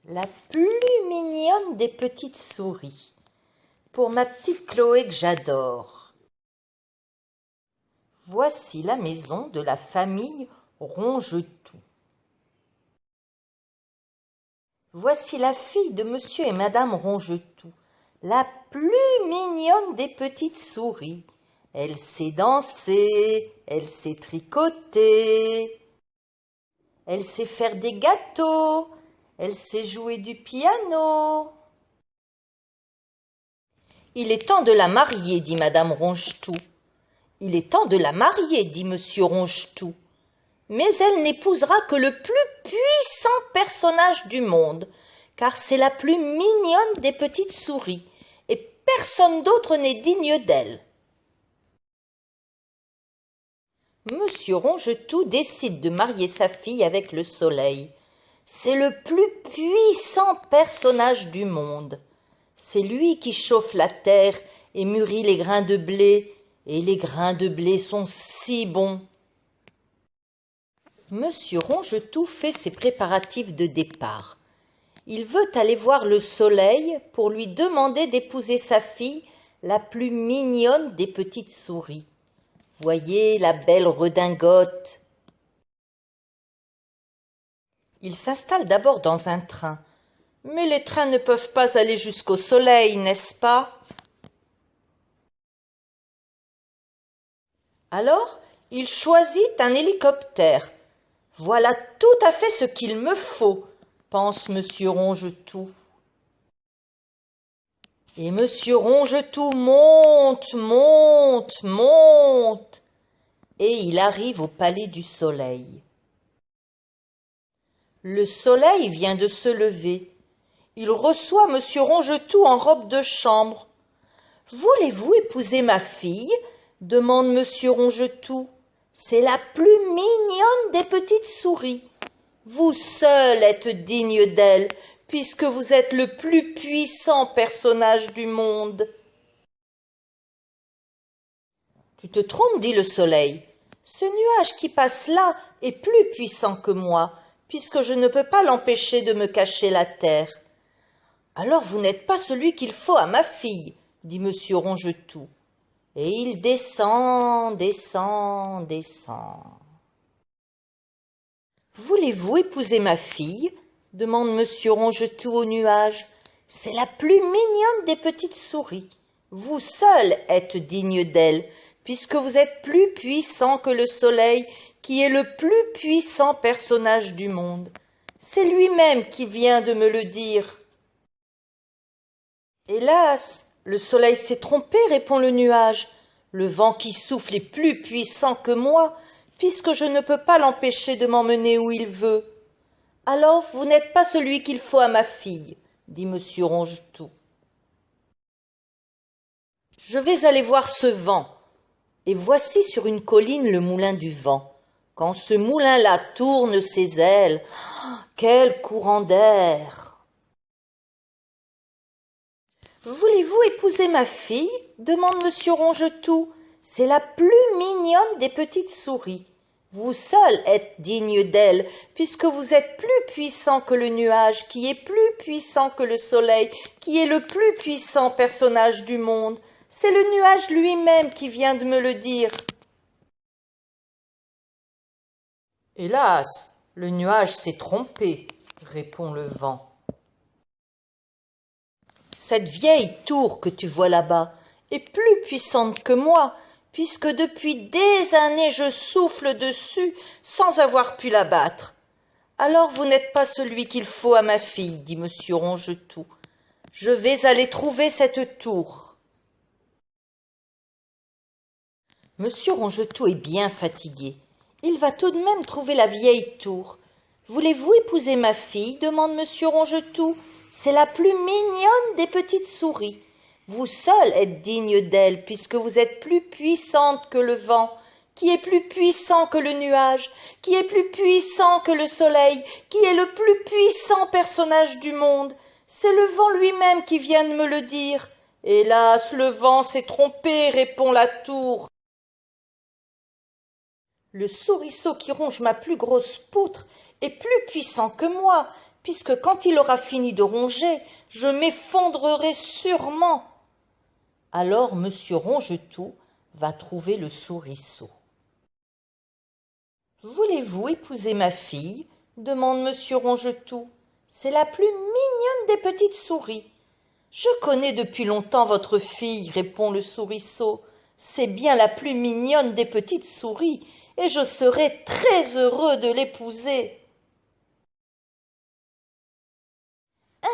La plus mignonne des petites souris, pour ma petite Chloé que j'adore. Voici la maison de la famille Rongetou. Voici la fille de monsieur et madame Rongetou, la plus mignonne des petites souris. Elle sait danser, elle sait tricoter, elle sait faire des gâteaux, elle sait jouer du piano. Il est temps de la marier, dit madame Rongetou. Il est temps de la marier, dit monsieur Rongetou. Mais elle n'épousera que le plus puissant personnage du monde, car c'est la plus mignonne des petites souris, et personne d'autre n'est digne d'elle. Monsieur Rongetou décide de marier sa fille avec le soleil. C'est le plus puissant personnage du monde. C'est lui qui chauffe la terre et mûrit les grains de blé, et les grains de blé sont si bons. Monsieur Rongetou fait ses préparatifs de départ. Il veut aller voir le soleil pour lui demander d'épouser sa fille, la plus mignonne des petites souris. Voyez la belle redingote. Il s'installe d'abord dans un train. Mais les trains ne peuvent pas aller jusqu'au soleil, n'est-ce pas? Alors, il choisit un hélicoptère. Voilà tout à fait ce qu'il me faut, pense monsieur Rongetou. Et monsieur Rongetou monte, et il arrive au palais du soleil. Le soleil vient de se lever. Il reçoit monsieur Rongetou en robe de chambre. « Voulez-vous épouser ma fille ?» demande monsieur Rongetou. « C'est la plus mignonne des petites souris. Vous seul êtes digne d'elle, puisque vous êtes le plus puissant personnage du monde. » « Tu te trompes, dit le soleil. Ce nuage qui passe là est plus puissant que moi, puisque je ne peux pas l'empêcher de me cacher la terre. » « Alors vous n'êtes pas celui qu'il faut à ma fille, dit monsieur Rongetou. Et il descend. Voulez-vous épouser ma fille demande monsieur Rongetou au nuage. C'est la plus mignonne des petites souris. Vous seul êtes digne d'elle, puisque vous êtes plus puissant que le soleil, qui est le plus puissant personnage du monde. C'est lui-même qui vient de me le dire. Hélas, le soleil s'est trompé, répond le nuage. Le vent qui souffle est plus puissant que moi, puisque je ne peux pas l'empêcher de m'emmener où il veut. Alors vous n'êtes pas celui qu'il faut à ma fille, dit monsieur Rongetou. Je vais aller voir ce vent. Et voici sur une colline le moulin du vent. Quand ce moulin-là tourne ses ailes, quel courant d'air! Voulez-vous épouser ma fille demande monsieur Rongetou. C'est la plus mignonne des petites souris. Vous seul êtes digne d'elle, puisque vous êtes plus puissant que le nuage, qui est plus puissant que le soleil, qui est le plus puissant personnage du monde. C'est le nuage lui-même qui vient de me le dire. Hélas, le nuage s'est trompé, répond le vent. Cette vieille tour que tu vois là-bas est plus puissante que moi, puisque depuis des années je souffle dessus sans avoir pu la battre. Alors vous n'êtes pas celui qu'il faut à ma fille, dit monsieur Rongetou. Je vais aller trouver cette tour. Monsieur Rongetou est bien fatigué. Il va tout de même trouver la vieille tour. Voulez-vous épouser ma fille demande monsieur Rongetou. C'est la plus mignonne des petites souris. Vous seul êtes digne d'elle, puisque vous êtes plus puissante que le vent, qui est plus puissant que le nuage, qui est plus puissant que le soleil, qui est le plus puissant personnage du monde. C'est le vent lui-même qui vient de me le dire. Hélas, le vent s'est trompé, répond la tour. Le souriceau qui ronge ma plus grosse poutre est plus puissant que moi, puisque quand il aura fini de ronger, je m'effondrerai sûrement. » Alors Monsieur Rongetout va trouver le souriceau. « Voulez-vous épouser ma fille ?» demande Monsieur Rongetout. « C'est la plus mignonne des petites souris. »« Je connais depuis longtemps votre fille, » répond le souriceau. « C'est bien la plus mignonne des petites souris, et je serai très heureux de l'épouser. »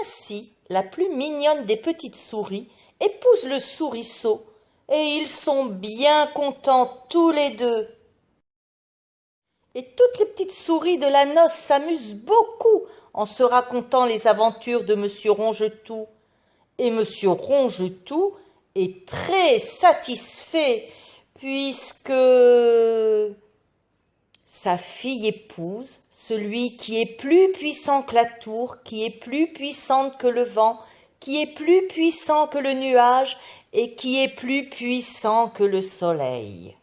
Ainsi, la plus mignonne des petites souris épouse le souriceau, et ils sont bien contents tous les deux. Et toutes les petites souris de la noce s'amusent beaucoup en se racontant les aventures de Monsieur Rongetout. Et Monsieur Rongetout est très satisfait, puisque sa fille épouse celui qui est plus puissant que la tour, qui est plus puissante que le vent, qui est plus puissant que le nuage et qui est plus puissant que le soleil.